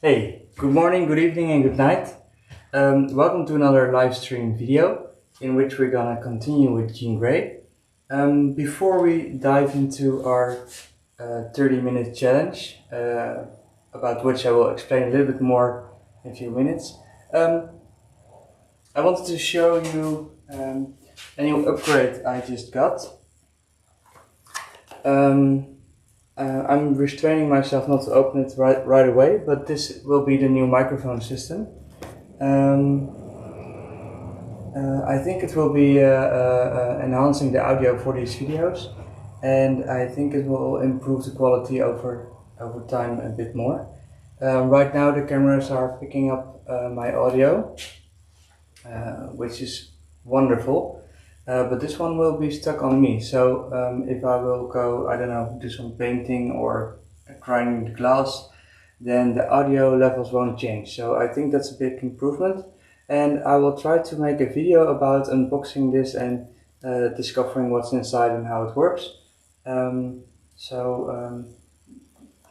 Hey, good morning, good evening and good night. Welcome to another live stream video in which we're gonna continue with Jean Grey. Before we dive into our 30-minute challenge, about which I will explain a little bit more in a few minutes, I wanted to show you a new upgrade I just got. I'm restraining myself not to open it right away, but this will be the new microphone system. I think it will be enhancing the audio for these videos, and I think it will improve the quality over time a bit more. Right now the cameras are picking up my audio, which is wonderful. But this one will be stuck on me, so if I will go, I don't know, do some painting or grinding the glass, then the audio levels won't change. So I think that's a big improvement, and I will try to make a video about unboxing this and discovering what's inside and how it works.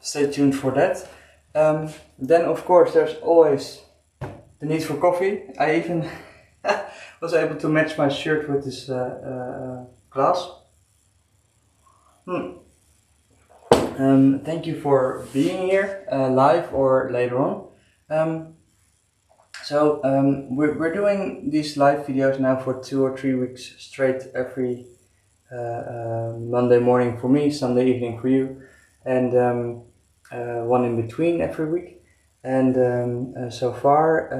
Stay tuned for that. Then of course there's always the need for coffee. I even was able to match my shirt with this glass. Thank you for being here, live or later on. We're doing these live videos now for 2 or 3 weeks straight, every Monday morning for me, Sunday evening for you, and one in between every week. And so far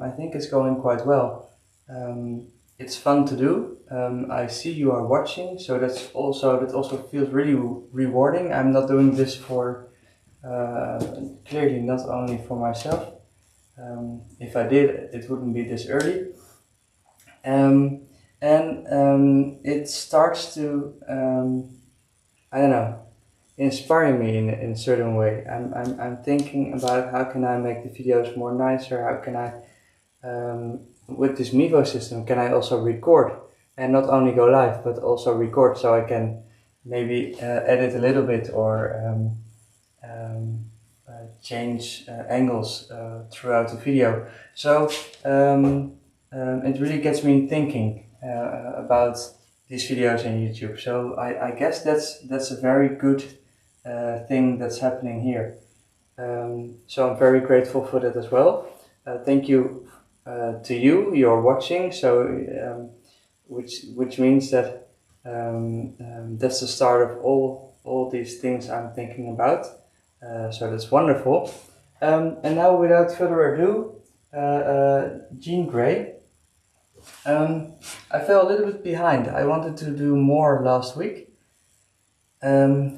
I think it's going quite well. It's fun to do. I see you are watching, so that also feels really rewarding. I'm not doing this for clearly not only for myself. If I did, it wouldn't be this early. It starts to I don't know, inspiring me in a certain way. I'm thinking about how can I make the videos more nicer, how can I with this Mevo system can I also record, and not only go live but also record, so I can maybe edit a little bit or change angles throughout the video. So it really gets me thinking about these videos on YouTube. So I guess that's a very good thing that's happening here. So I'm very grateful for that as well. Thank you to you. You're watching, so which means that that's the start of all these things I'm thinking about. So that's wonderful. And now, without further ado, Jean Grey. I fell a little bit behind. I wanted to do more last week,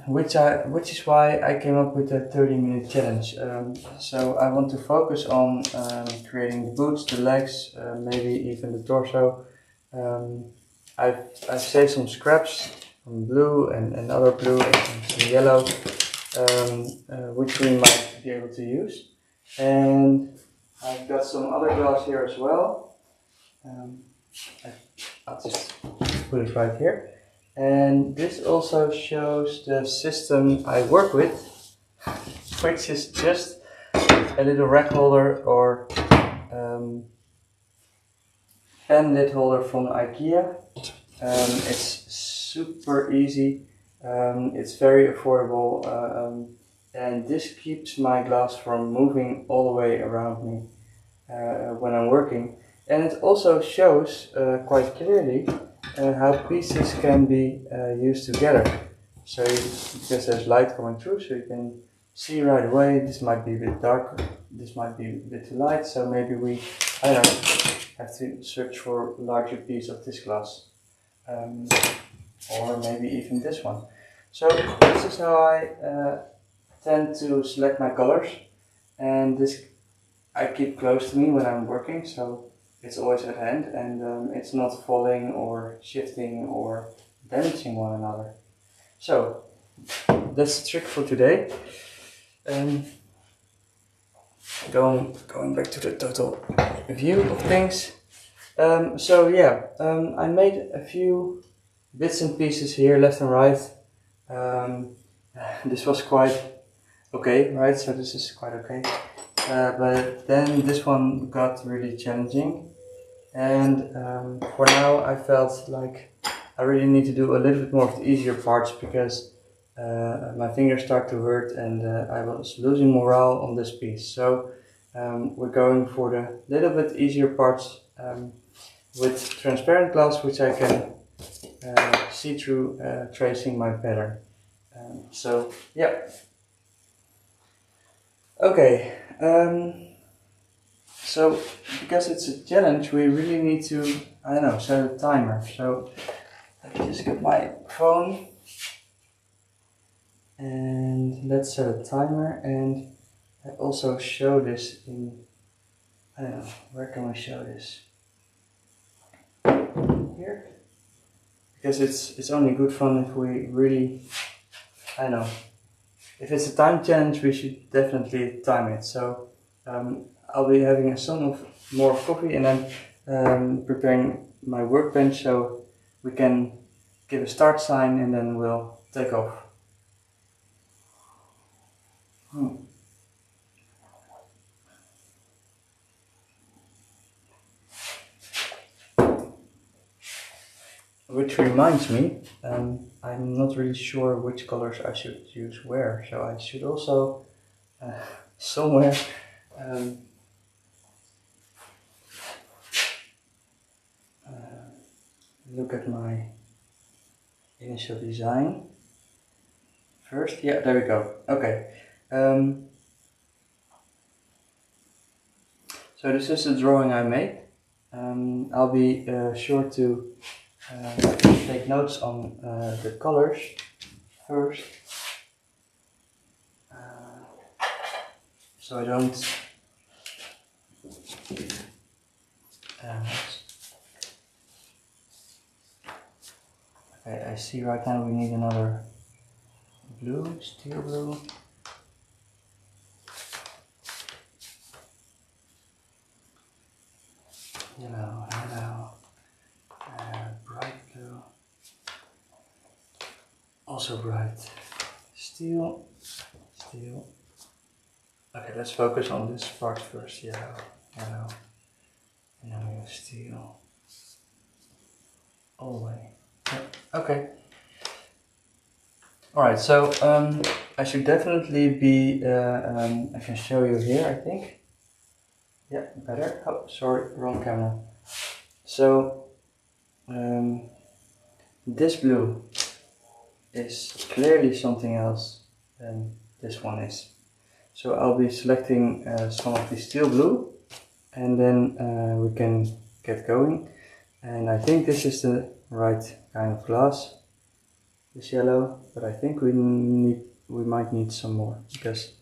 which is why I came up with a 30-minute challenge. So I want to focus on creating the boots, the legs, maybe even the torso. I've saved some scraps from blue and other blue and some yellow, which we might be able to use. And I've got some other glass here as well. I'll just put it right here. And this also shows the system I work with, which is just a little rack holder or pen lid holder from IKEA. It's super easy, it's very affordable, and this keeps my glass from moving all the way around me when I'm working. And it also shows quite clearly how pieces can be used together. So because there's light coming through, so you can see right away, this might be a bit dark, this might be a bit too light, so maybe we, I don't know, have to search for a larger piece of this glass. Or maybe even this one. So this is how I tend to select my colors, and this I keep close to me when I'm working, so it's always at hand, and it's not falling or shifting or damaging one another. So that's the trick for today. Going back to the total view of things. I made a few bits and pieces here, left and right. This was quite okay, right? So this is quite okay. but then this one got really challenging, and for now I felt like I really need to do a little bit more of the easier parts because my fingers start to hurt and I was losing morale on this piece. So we're going for the little bit easier parts with transparent glass, which I can see through tracing my pattern. So yeah. Okay. So because it's a challenge, we really need to, I don't know, set a timer. So let me just get my phone and let's set a timer. And I also show this in, I don't know, where can we show this? Here? Because it's only good fun if we really, I don't know, if it's a time challenge, we should definitely time it. So I'll be having some more coffee and then preparing my workbench so we can give a start sign and then we'll take off. Which reminds me, I'm not really sure which colors I should use where, so I should also somewhere look at my initial design first. Yeah, there we go. Okay. So this is the drawing I made. I'll be sure to take notes on the colors first, so I don't okay, I see right now we need another blue, steel blue. Yellow, bright blue, also bright, steel. Okay, let's focus on this part first. Yellow, and then we have steel all the way. Yeah. Okay. Alright, so I should definitely be, I can show you here, I think. Yeah, better. Oh, sorry, wrong camera. So this blue is clearly something else than this one is. So I'll be selecting some of the steel blue and then we can get going. And I think this is the right kind of glass, this yellow, but I think we might need some more because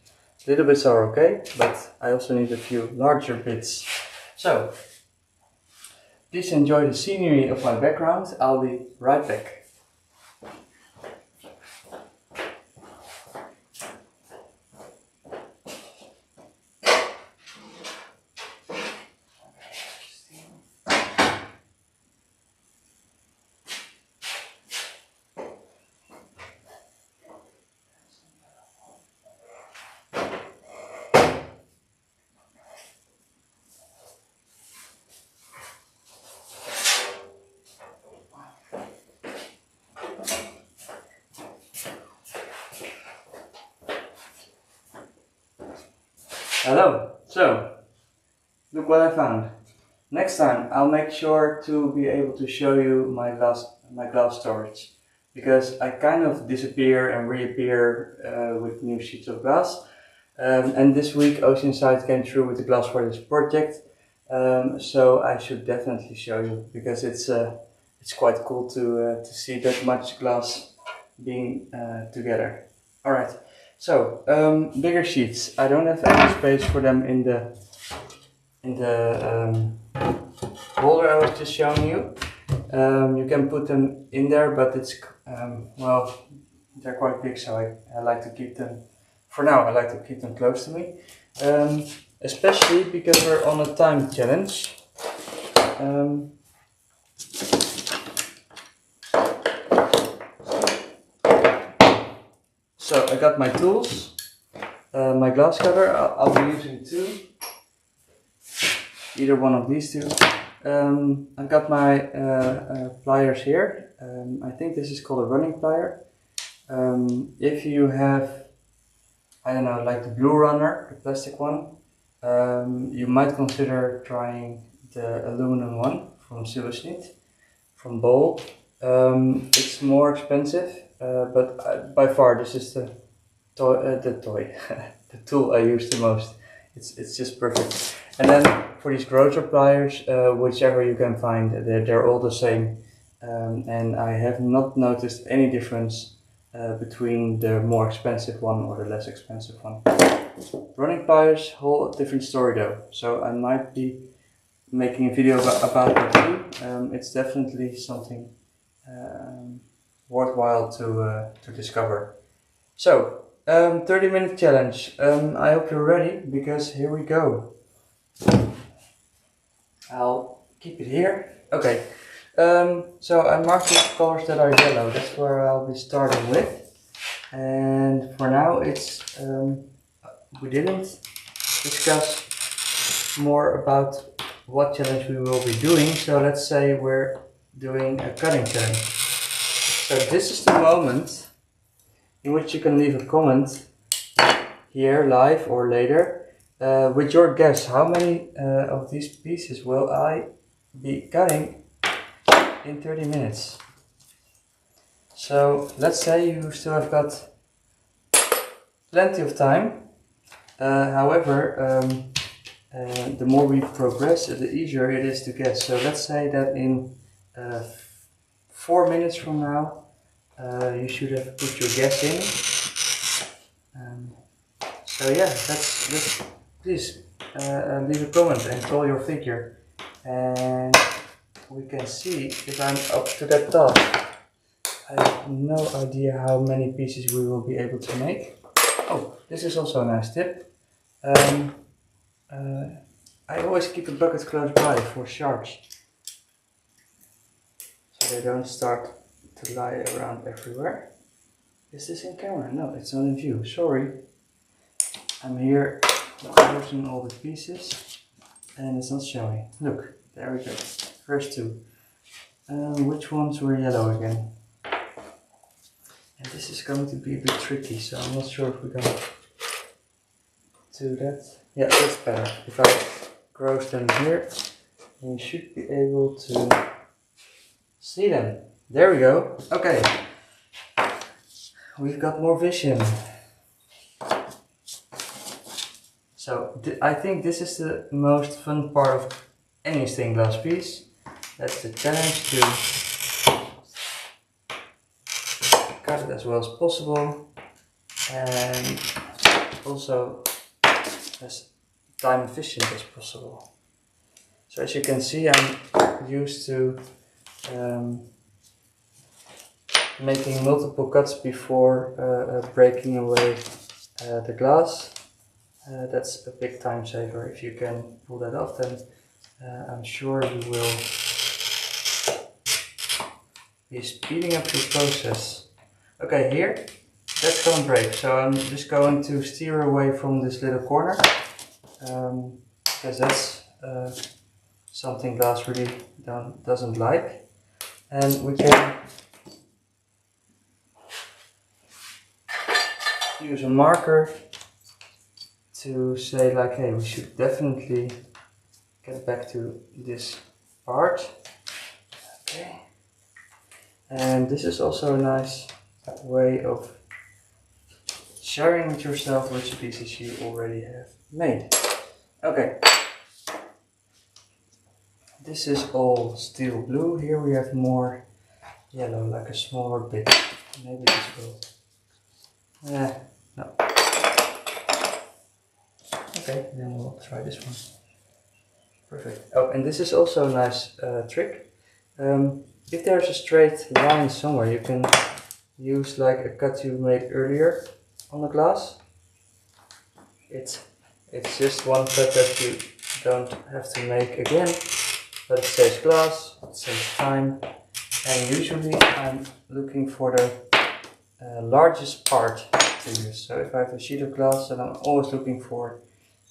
little bits are okay, but I also need a few larger bits. So please enjoy the scenery of my background. I'll be right back. Hello, so look what I found. Next time I'll make sure to be able to show you my glass storage, because I kind of disappear and reappear with new sheets of glass. And this week Oceanside came through with the glass for this project, so I should definitely show you, because it's quite cool to see that much glass being together. All right. So, bigger sheets. I don't have any space for them in the holder I was just showing you. You can put them in there, but it's, well, they're quite big, so I like to keep them, for now, I like to keep them close to me. Especially because we're on a time challenge. So I got my tools, my glass cutter. I'll be using two, either one of these two. I've got my pliers here. I think this is called a running plier. If you have, I don't know, like the Blue Runner, the plastic one, you might consider trying the aluminum one from Silversnit, from Bol. It's more expensive, but by far this is the the tool I use the most. It's just perfect. And then for these Grozer pliers, whichever you can find, they're all the same. And I have not noticed any difference between the more expensive one or the less expensive one. Running pliers, whole different story though. So I might be making a video about that too. It's definitely something worthwhile to discover. So 30-minute challenge. I hope you're ready, because here we go. I'll keep it here. Okay. So I marked the colors that are yellow. That's where I'll be starting with. And for now, it's we didn't discuss more about what challenge we will be doing. So let's say we're doing a cutting challenge. So this is the moment in which you can leave a comment here live or later with your guess. How many of these pieces will I be cutting in 30 minutes? So let's say you still have got plenty of time. However, the more we progress, the easier it is to guess. So let's say that in 4 minutes from now, you should have put your guess in. So yeah, let's please leave a comment and call your figure, and we can see if I'm up to that task. I have no idea how many pieces we will be able to make. Oh, this is also a nice tip. I always keep a bucket close by for sharks, so they don't start to lie around everywhere. Is this in camera? No, it's not in view. Sorry. I'm here closing all the pieces and it's not showing. Look, there we go. First two. Which ones were yellow again? And this is going to be a bit tricky, so I'm not sure if we're going to do that. Yeah, that's better. If I gross them here, you should be able to see them. There we go. Okay. We've got more vision. So I think this is the most fun part of any stained glass piece. That's the challenge, to cut it as well as possible, and also as time efficient as possible. So as you can see, I'm used to making multiple cuts before breaking away the glass. That's a big time saver. If you can pull that off, then I'm sure you will be speeding up your process. Okay, here, that's going to break. So I'm just going to steer away from this little corner, because that's something glass really doesn't like. And we can use a marker to say like, hey, we should definitely get back to this part. Okay. And this is also a nice way of sharing with yourself which pieces you already have made. Okay. This is all steel blue. Here we have more yellow, like a smaller bit. Maybe this will... no. Okay, then we'll try this one. Perfect. Oh, and this is also a nice trick. If there's a straight line somewhere, you can use like a cut you made earlier on the glass. It's just one cut that you don't have to make again, but it saves glass, it saves time, and usually I'm looking for the largest part to use. So if I have a sheet of glass, then I'm always looking for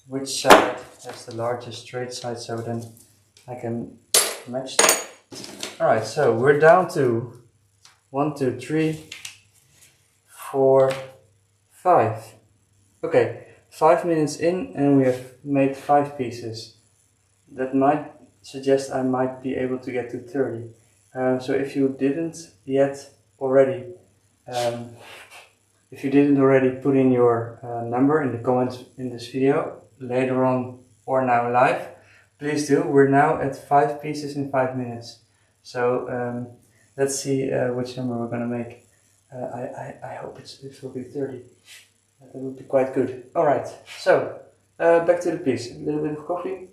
which side has the largest straight side, so then I can match that. Alright, so we're down to 1, 2, 3, 4, 5. Okay, 5 minutes in and we have made 5 pieces. That might suggest I might be able to get to 30. So if you didn't already put in your number in the comments in this video, later on or now live, please do. We're now at 5 pieces in 5 minutes. So let's see which number we're gonna make. I hope it will be 30. That would be quite good. Alright, so back to the piece. A little bit of coffee.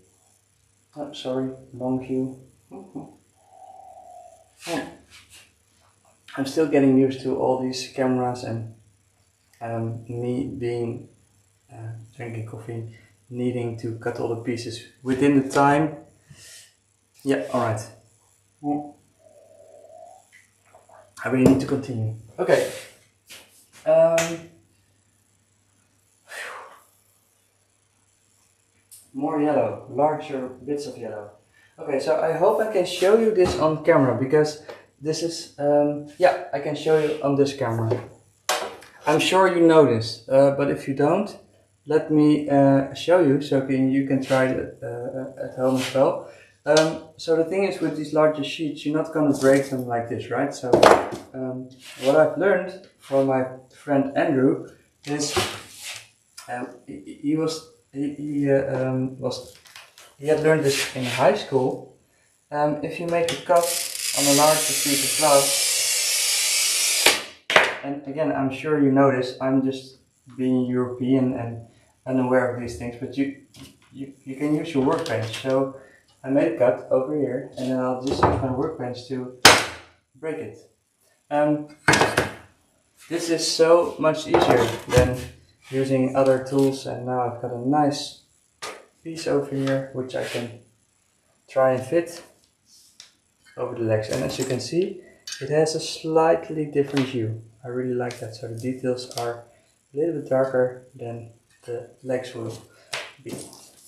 Oh, sorry, long view. I'm still getting used to all these cameras and me being drinking coffee, needing to cut all the pieces within the time. Yeah, alright. I really need to continue. Okay. More yellow, larger bits of yellow. Okay, so I hope I can show you this on camera, because this is, yeah, I can show you on this camera. I'm sure you know this, but if you don't, let me show you so you can try it at home as well. So the thing is, with these larger sheets, you're not going to break them like this, right? So what I've learned from my friend Andrew is he had learned this in high school. If you make a cut on a larger piece of glass, and again, I'm sure you know this, I'm just being European and unaware of these things, but you can use your workbench. So I made a cut over here, and then I'll just use my workbench to break it. This is so much easier than using other tools, and now I've got a nice piece over here which I can try and fit over the legs. And as you can see, it has a slightly different hue. I really like that. So the details are a little bit darker than the legs will be.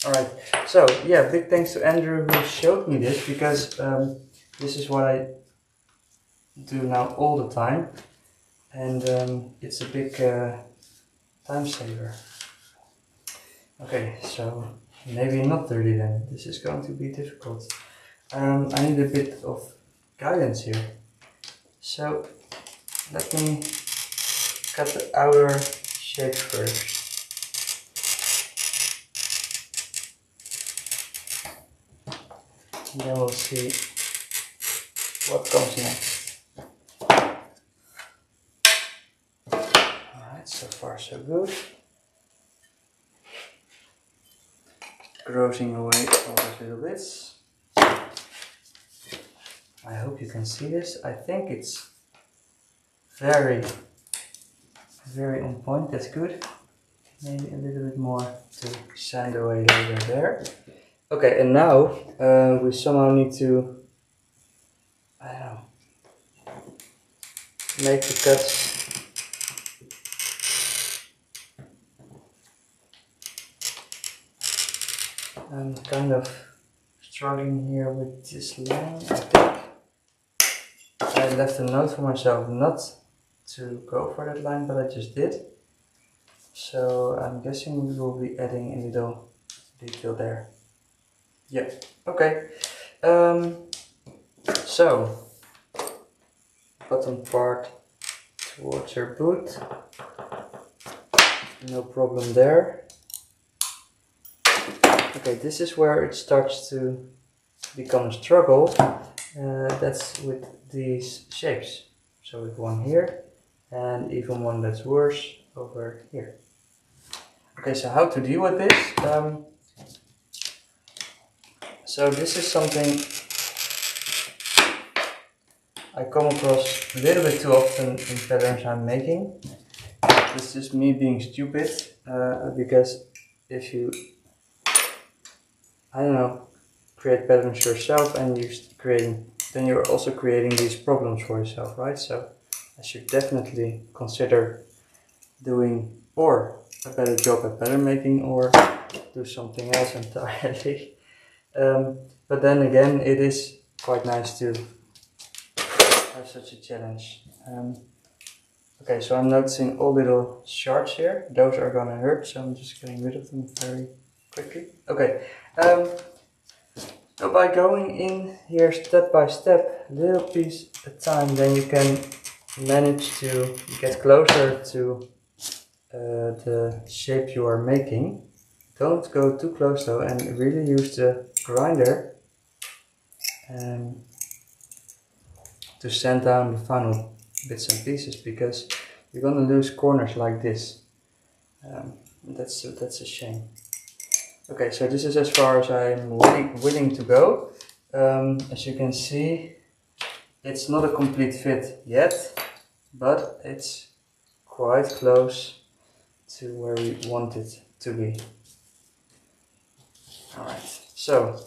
Alright, so yeah, big thanks to Andrew who showed me this, because this is what I do now all the time, and it's a big time saver. Okay, so maybe not 30 then. This is going to be difficult. I need a bit of guidance here. So let me cut the outer shape first. And then we'll see what comes next. Alright, so far so good. Grossing away all those little bits. I hope you can see this. I think it's very on point. That's good. Maybe a little bit more to sand away later there. Okay, and now we somehow need to, I don't know, make the cuts. I'm kind of struggling here with this line. I think I left a note for myself not to go for that line, but I just did. So I'm guessing we will be adding a little detail there. Yeah, okay. So, bottom part towards your boot. No problem there. Okay, this is where it starts to become a struggle. That's with these shapes. So we have one here, and even one that's worse over here. Okay, so how to deal with this? So this is something I come across a little bit too often in patterns I'm making. This is me being stupid, because if you, I don't know, create patterns yourself and then you're also creating these problems for yourself, right? So I should definitely consider doing or a better job at pattern making or do something else entirely. But then again, it is quite nice to have such a challenge. Okay, so I'm noticing all little shards here. Those are gonna hurt, so I'm just getting rid of them very quickly. Okay, so by going in here step by step, little piece at a time, then you can manage to get closer to the shape you are making. Don't go too close though, and really use the grinder to sand down the final bits and pieces, because you're gonna lose corners like this. That's a shame. Okay, so this is as far as I'm willing to go. As you can see, it's not a complete fit yet, but it's quite close to where we want it to be. Alright, so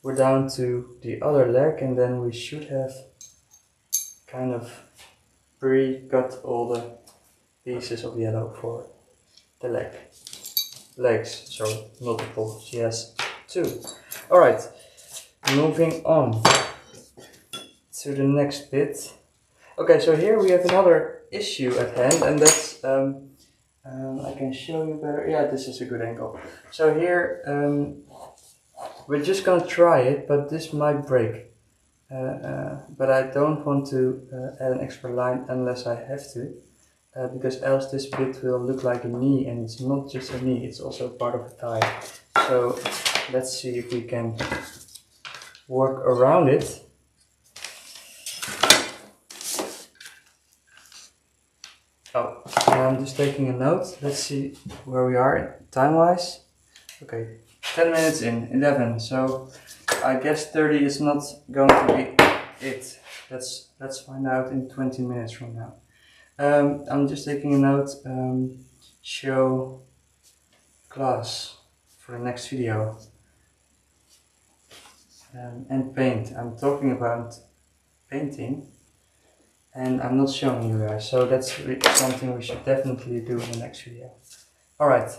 we're down to the other leg, and then we should have kind of pre-cut all the pieces of yellow for the legs, so multiple, she has 2. Alright, moving on to the next bit. Okay, so here we have another issue at hand, and that's, I can show you better, yeah, this is a good angle. So here, we're just gonna try it, but this might break. But I don't want to add an extra line unless I have to, because else this bit will look like a knee, and it's not just a knee, it's also part of a thigh. So let's see if we can work around it. Oh, I'm just taking a note. Let's see where we are time-wise. Okay, 10 minutes in, 11, so I guess 30 is not going to be it. Let's find out in 20 minutes from now. I'm just taking a note, show class for the next video. And paint. I'm talking about painting, and I'm not showing you guys, so that's something we should definitely do in the next video. Alright,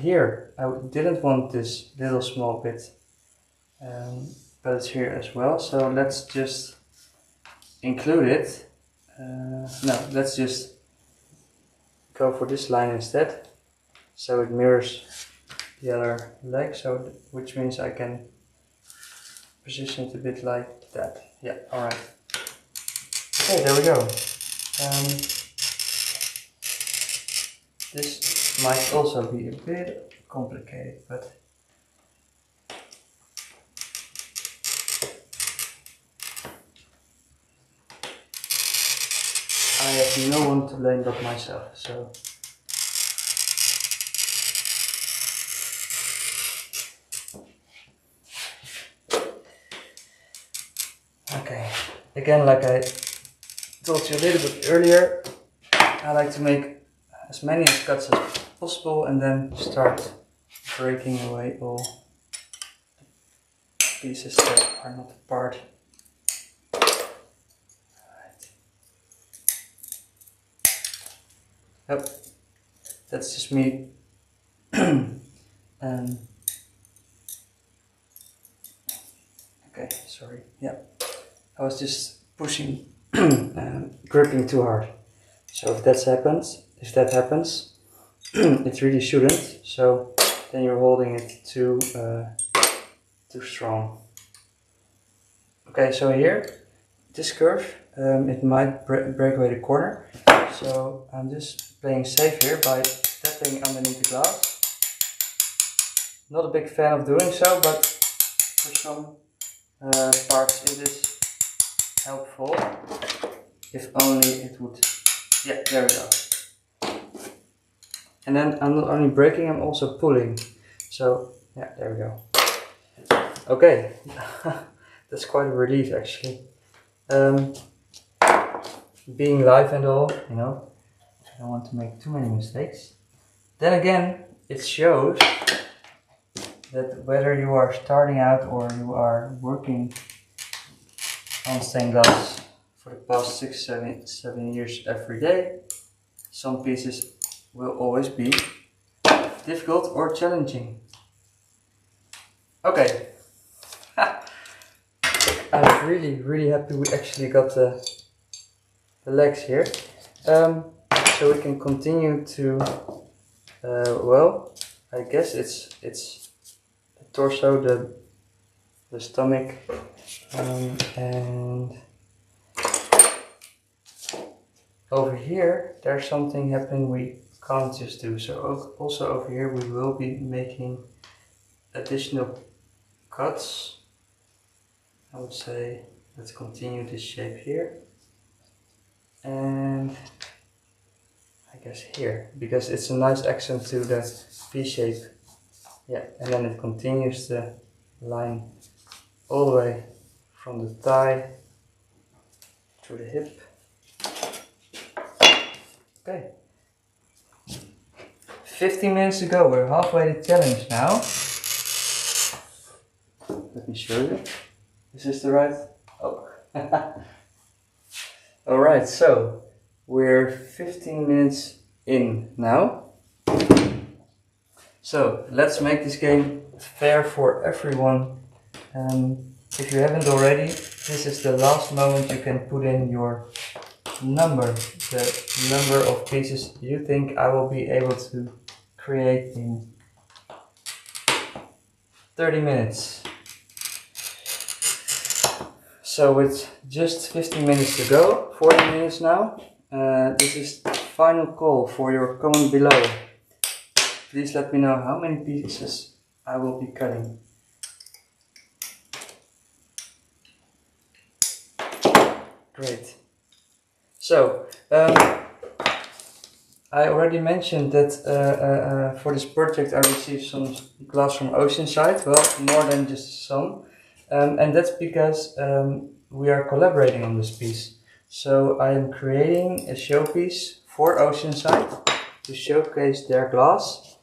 here I didn't want this little small bit, but it's here as well, so let's just include it. No, let's just go for this line instead, so it mirrors the other leg, so which means I can position it a bit like that. Yeah, alright. Okay, there we go. This might also be a bit complicated, but I have no one to blame but myself, so okay, again, like I told you a little bit earlier, I like to make as many cuts as possible and then start breaking away all the pieces that are not part. Yep, that's just me. Okay, sorry. Yeah, I was just pushing, gripping too hard. So if that happens, it really shouldn't. So then you're holding it too strong. Okay, so here, this curve, it might break away the corner. So I'm just playing safe here by stepping underneath the glass. Not a big fan of doing so, but for some parts it is helpful. If only it would. Yeah, there we go. And then I'm not only breaking, I'm also pulling. So yeah, there we go. Okay, that's quite a relief actually. Being live and all, you know, I don't want to make too many mistakes. Then again, it shows that whether you are starting out or you are working on stained glass for the past 6, 7 years every day, some pieces will always be difficult or challenging. Okay. I'm really happy we actually got the legs here. So we can continue to, well, I guess it's the torso, the stomach, and over here there's something happening we can't just do. So also over here we will be making additional cuts. I would say let's continue this shape here, and I guess here, because it's a nice accent to the V shape. Yeah, and then it continues the line all the way from the thigh to the hip. Okay. 15 minutes to go, we're halfway the challenge now. Let me show you. Is this the right? Oh. Alright, so we're 15 minutes in now. So let's make this game fair for everyone. If you haven't already, this is the last moment you can put in your number. The number of pieces you think I will be able to create in 30 minutes. So with just 15 minutes to go, 40 minutes now, this is the final call for your comment below. Please let me know how many pieces I will be cutting. Great. So, I already mentioned that for this project I received some glass from Oceanside, well, more than just some. And that's because we are collaborating on this piece. So I am creating a showpiece for Oceanside to showcase their glass,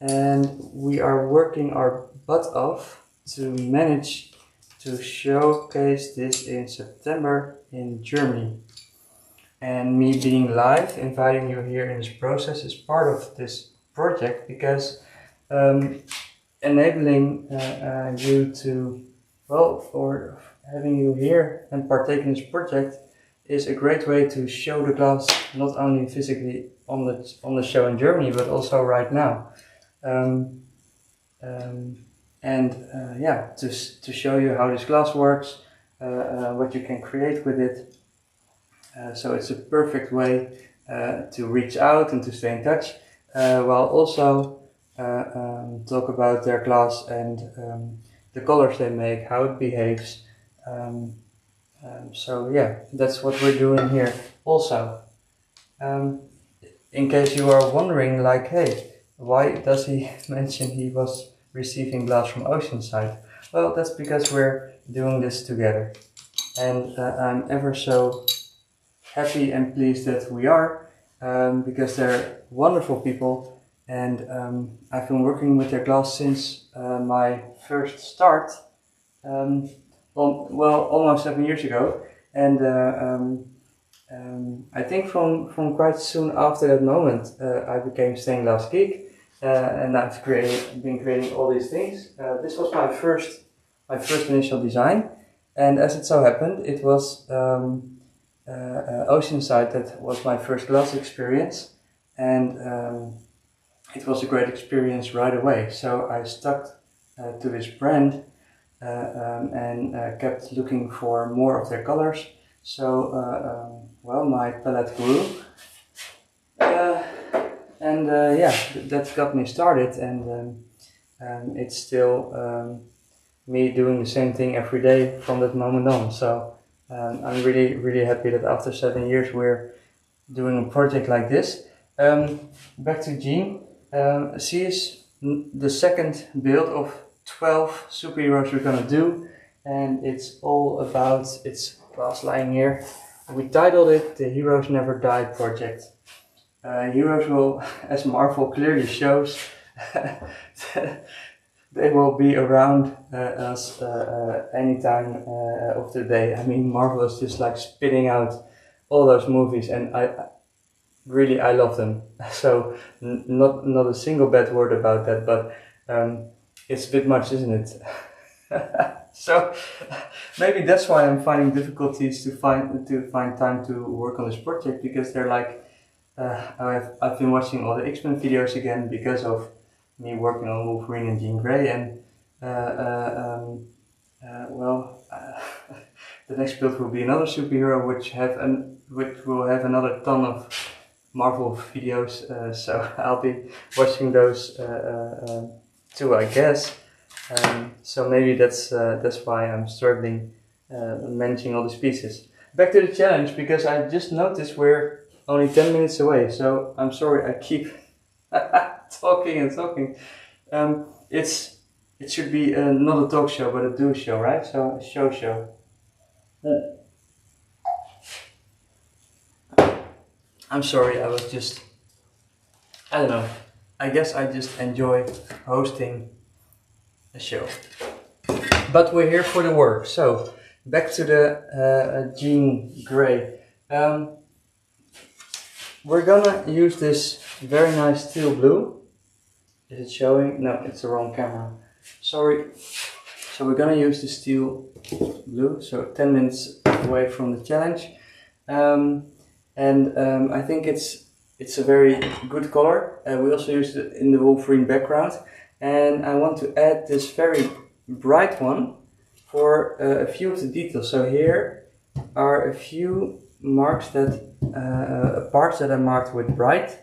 and we are working our butt off to manage to showcase this in September in Germany. And me being live, inviting you here in this process is part of this project, because enabling you to, well, for having you here and partake in this project is a great way to show the glass not only physically on the show in Germany, but also right now. Yeah, to show you how this glass works, what you can create with it. So it's a perfect way to reach out and to stay in touch, while also talk about their glass and the colors they make, how it behaves. So yeah, that's what we're doing here also. In case you are wondering, like, hey, why does he mention he was receiving glass from Oceanside? Well, that's because we're doing this together. And I'm ever so happy and pleased that we are, because they're wonderful people, and I've been working with their glass since my first start, well, almost 7 years ago, and I think from quite soon after that moment I became Stained Glass Geek, and I've been creating all these things. This was my first initial design, and as it so happened, it was Oceanside that was my first glass experience, and it was a great experience right away. So I stuck to this brand and kept looking for more of their colors. So well, my palette grew, and yeah, that got me started, and it's still me doing the same thing every day from that moment on. So I'm really happy that after 7 years we're doing a project like this. Back to Jean. She is the second build of 12 superheroes we're gonna do, and it's all about, it's glass lying here. We titled it the Heroes Never Die Project. Heroes will, as Marvel clearly shows, they will be around us any time of the day. I mean, Marvel is just like spitting out all those movies, and really I love them. So not a single bad word about that, but it's a bit much, isn't it? So maybe that's why I'm finding difficulties to find time to work on this project, because they're like I've been watching all the X-Men videos again because of me working on Wolverine and Jean Grey, and well, the next build will be another superhero which will have another ton of Marvel videos. So I'll be watching those too, I guess. So maybe that's why I'm struggling managing all these pieces. Back to the challenge, because I just noticed we're only 10 minutes away. So I'm sorry I keep talking and talking. It should be not a talk show, but a do show, right? So a show. I'm sorry, I don't know. I guess I just enjoy hosting a show. But we're here for the work. So back to the Jean Grey. We're gonna use this very nice steel blue. Is it showing? No, it's the wrong camera. Sorry. So we're gonna use the steel blue. So 10 minutes away from the challenge. I think it's a very good color. We also used it in the Wolverine background. And I want to add this very bright one for a few of the details. So here are a few marks parts that I marked with bright,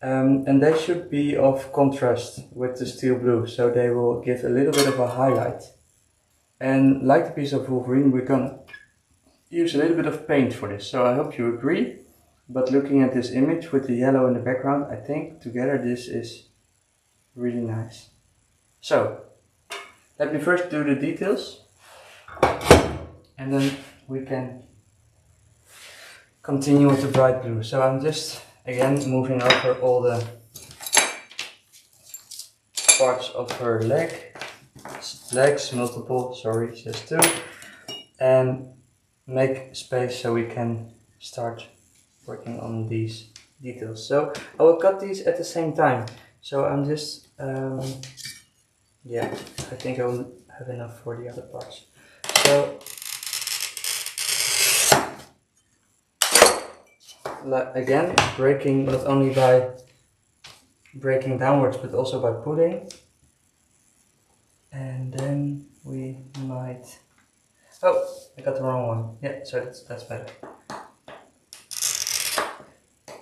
and they should be of contrast with the steel blue, so they will give a little bit of a highlight. And like the piece of Wolverine, we're gonna use a little bit of paint for this, so I hope you agree. But looking at this image with the yellow in the background, I think together this is really nice. So let me first do the details, and then we can continue with the bright blue. So I'm just again moving over all the parts of her legs, multiple, sorry, just two, and make space so we can start working on these details. So I will cut these at the same time. So I'm just, yeah, I think I will have enough for the other parts. So again, breaking not only by breaking downwards but also by pulling, and then we might, oh, I got the wrong one. Yeah, so that's better.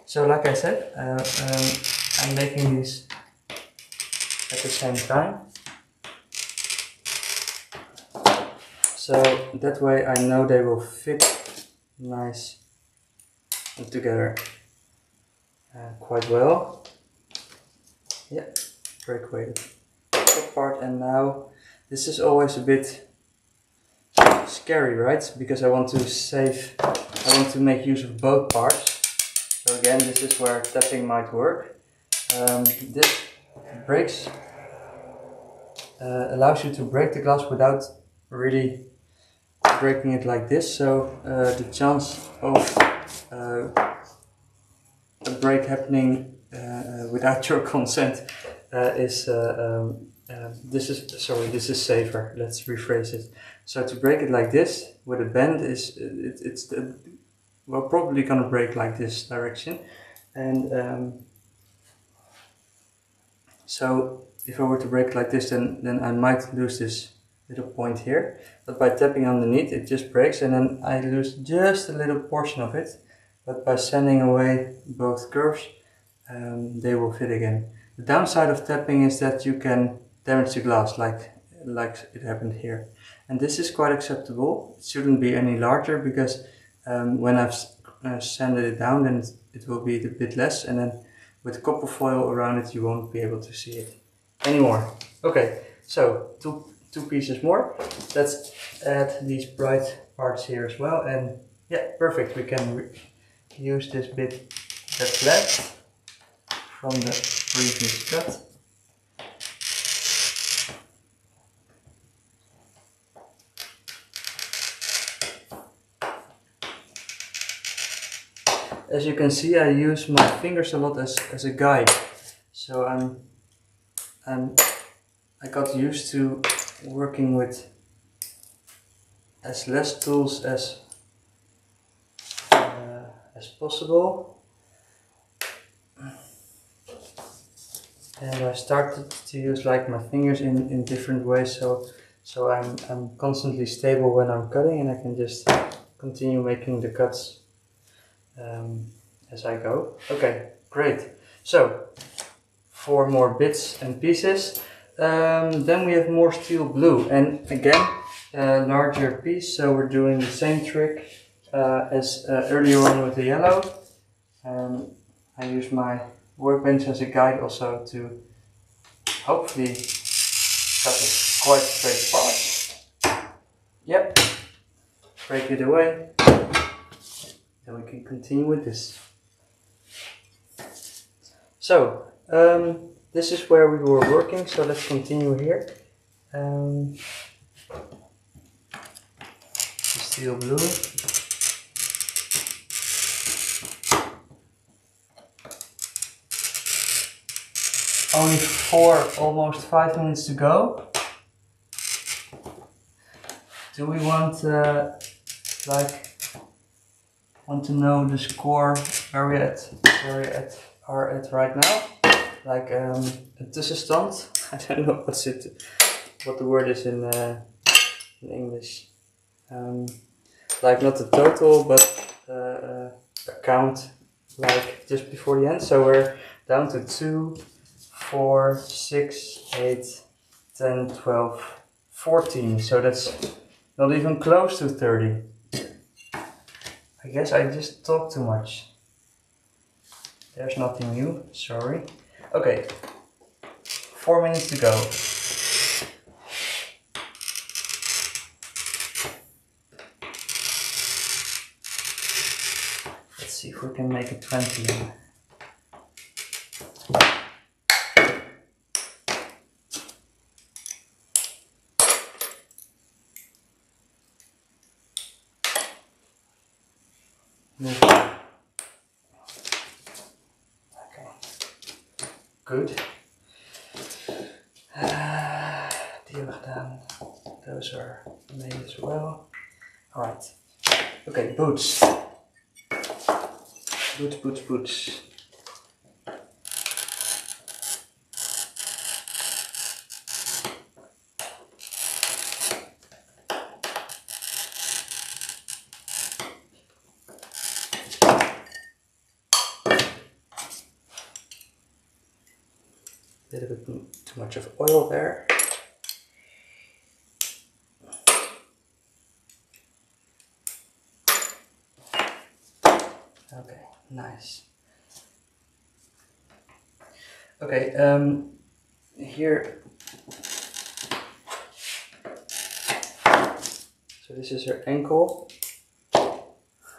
So like I said, I'm making these at the same time, so that way I know they will fit nice together quite well. Yeah, break away the top part, and now this is always a bit scary, right? Because I want to make use of both parts. So again, this is where tapping might work. This breaks, allows you to break the glass without really breaking it like this. So the chance of a break happening without your consent this is safer. Let's rephrase it. So to break it like this with a bend it's well, probably gonna break like this direction, and so if I were to break it like this, then I might lose this little point here, but by tapping underneath it just breaks, and then I lose just a little portion of it, but by sanding away both curves they will fit again. The downside of tapping is that you can damage the glass like it happened here, and this is quite acceptable. It shouldn't be any larger, because when I've sanded it down, then it will be a bit less, and then with copper foil around it you won't be able to see it anymore. Okay, so two pieces more. Let's add these bright parts here as well, and yeah, perfect. We can use this bit that's left from the previous cut. as you can see, I use my fingers a lot as a guide. So I got used to working with as less tools as possible. And I started to use like my fingers in different ways, so I'm constantly stable when I'm cutting, and I can just continue making the cuts as I go. Okay, great. So 4 more bits and pieces. Then we have more steel blue, and again a larger piece, so we're doing the same trick as earlier on with the yellow. I use my workbench as a guide also to hopefully cut a quite straight part. Yep, break it away, then we can continue with this. So this is where we were working, so let's continue here. The steel blue. Only 4, almost 5 minutes to go. Do we want want to know the score where we are at right now? Like een tussenstand. I don't know what the word is in English. Like not the total, but a count like just before the end. So we're down to 2, 4, 6, 8, 10, 12, 14. So that's not even close to 30. I guess I just talk too much. There's nothing new, sorry. Okay, 4 minutes to go. Let's see if we can make it 20. Okay, good. Die hebben we gedaan. Those are made as well. Alright. Okay, boots. Boots. A little bit too much of oil there. Okay, nice. Okay, here. So this is her ankle.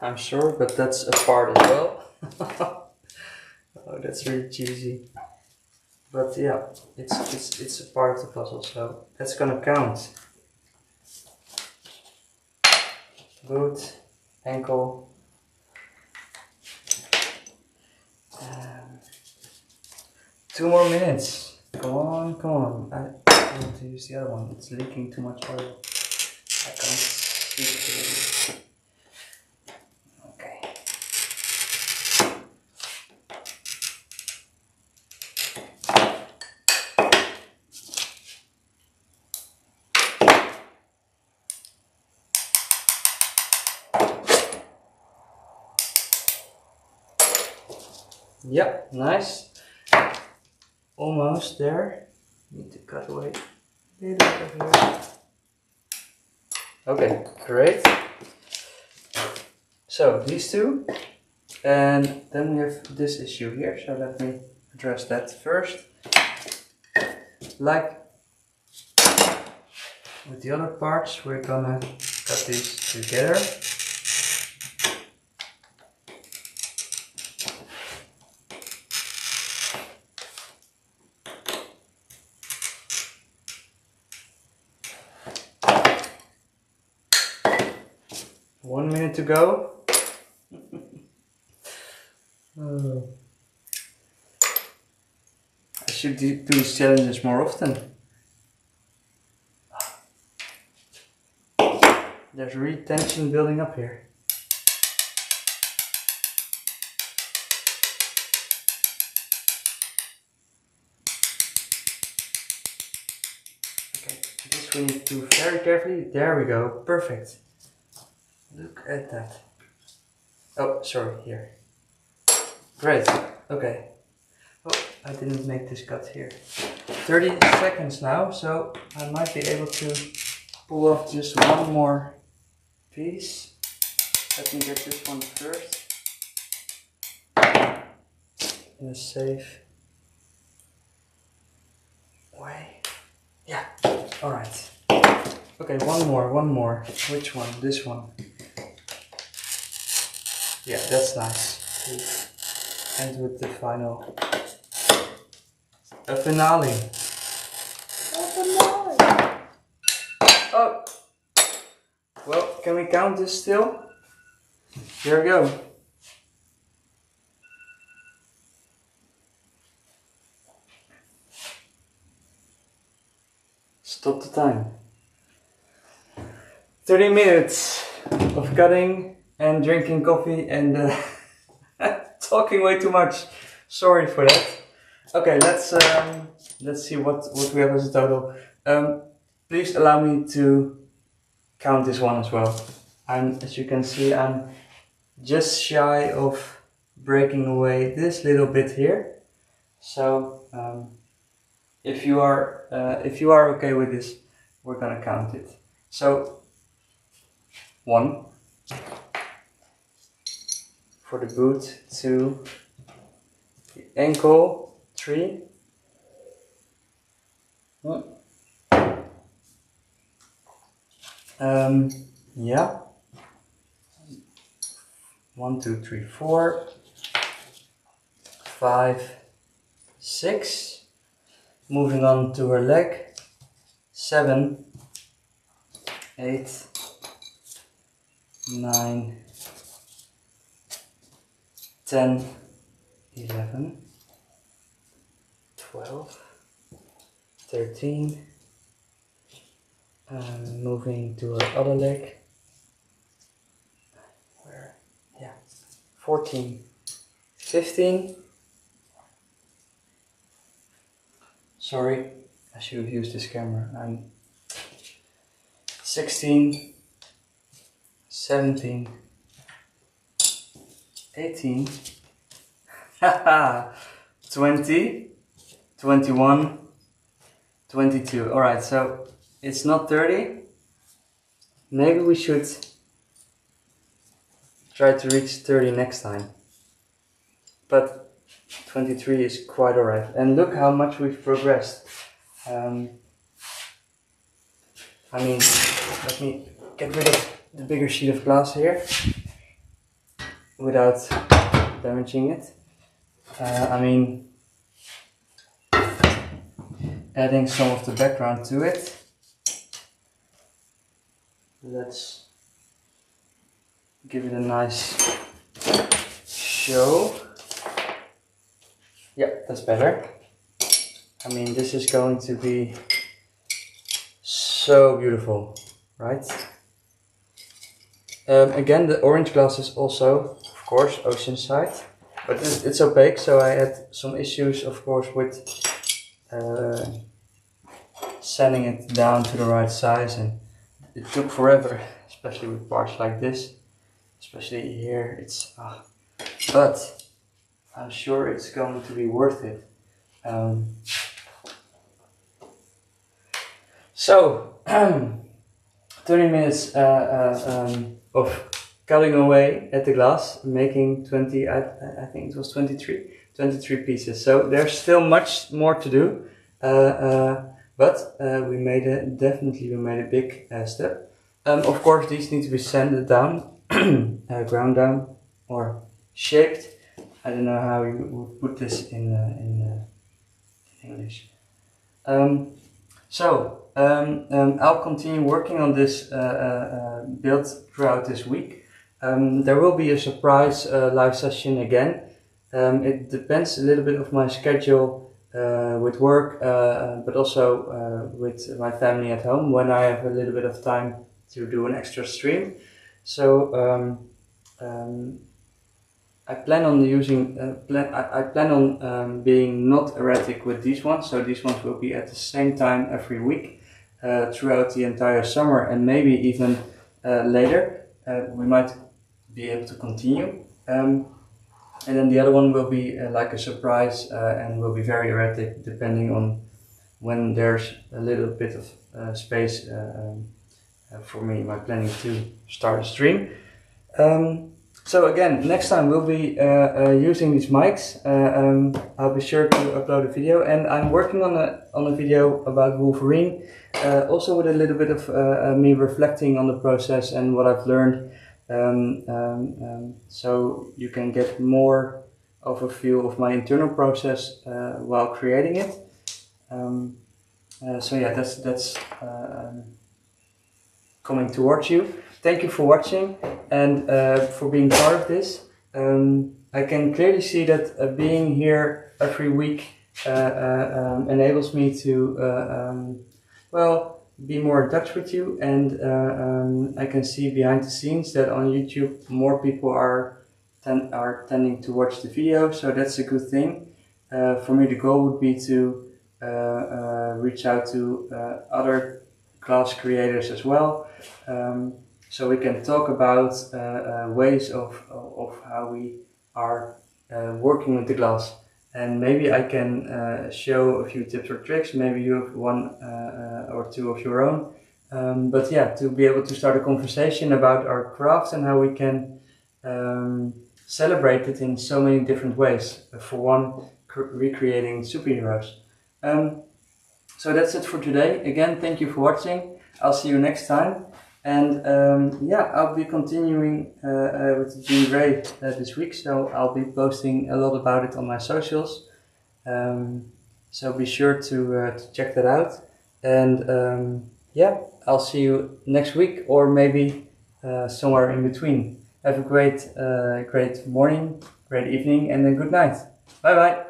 I'm sure, but that's a part as well. Oh, that's really cheesy. But yeah, it's a part of the puzzle, so that's gonna count. Boot, ankle. 2 more minutes. Come on. I want to use the other one. It's leaking too much oil. I can't see it. Okay. Yep, nice. Almost there. Need to cut away a little bit of here. Okay, great. So these two, and then we have this issue here. So let me address that first. Like with the other parts, we're gonna cut these together. One minute to go. I should do these challenges more often. There's really tension building up here. Okay, this we need to do very carefully. There we go, perfect. Look at that. Oh, sorry, here. Great, okay. Oh, I didn't make this cut here. 30 seconds now, so I might be able to pull off just one more piece. Let me get this one first. In a safe way. Yeah, alright. Okay, one more. Which one? This one. Yeah, that's nice. And with the final. A finale. Oh! Well, can we count this still? Here we go. Stop the time. 30 minutes of cutting and drinking coffee and talking way too much. Sorry for that. Okay, let's see what we have as a total. Please allow me to count this one as well. As you can see, I'm just shy of breaking away this little bit here. So if you are okay with this, we're gonna count it. So 1 for the boot, 2 the ankle, 3 yeah, 1 2 3 4 5 6. Moving on to her leg, 7 8 9 10 11 12 13. Moving to her other leg, 14 15. Sorry, I should have used this camera. 16 17 18 20 21 22. Alright, so it's not 30. Maybe we should try to reach 30 next time. But 23 is quite alright. And look how much we've progressed. I mean, let me get rid of the bigger sheet of glass here without damaging it. I mean, adding some of the background to it. Let's give it a nice show. Yeah, that's better. I mean, this is going to be so beautiful, right? Again, the orange glass is also, of course, Oceanside, but it's opaque, so I had some issues, of course, with sanding it down to the right size, and it took forever, especially with parts like this, especially here. It's but I'm sure it's going to be worth it. So 30 minutes of cutting away at the glass, making 20, I think it was 23 pieces. So there's still much more to do, but we made a big step. Of course, these need to be sanded down, ground down, or shaped. I don't know how you would put this in English. I'll continue working on this build throughout this week. There will be a surprise live session again It depends a little bit of my schedule with work, but also with my family at home when I have a little bit of time to do an extra stream. So I plan on using I plan on being not erratic with these ones. So these ones will be at the same time every week throughout the entire summer, and maybe even later. We might be able to continue. And then the other one will be like a surprise and will be very erratic depending on when there's a little bit of space for me, my planning to start a stream. So again, next time we'll be using these mics. I'll be sure to upload a video, and I'm working on a video about Wolverine, also with a little bit of me reflecting on the process and what I've learned. So you can get more of a feel of my internal process while creating it. So yeah, that's coming towards you. Thank you for watching and for being part of this. I can clearly see that being here every week enables me to well, be more in touch with you, and I can see behind the scenes that on YouTube more people are tending to watch the video, so that's a good thing. For me, the goal would be to reach out to other glass creators as well, so we can talk about ways of how we are working with the glass. And maybe I can show a few tips or tricks. Maybe you have one or two of your own. But yeah, to be able to start a conversation about our craft and how we can celebrate it in so many different ways. For one, recreating superheroes. So that's it for today. Again, thank you for watching. I'll see you next time. And yeah, I'll be continuing with Jean Grey this week, so I'll be posting a lot about it on my socials. So be sure to check that out. And yeah, I'll see you next week, or maybe somewhere in between. Have a great morning, great evening, and a good night. Bye bye.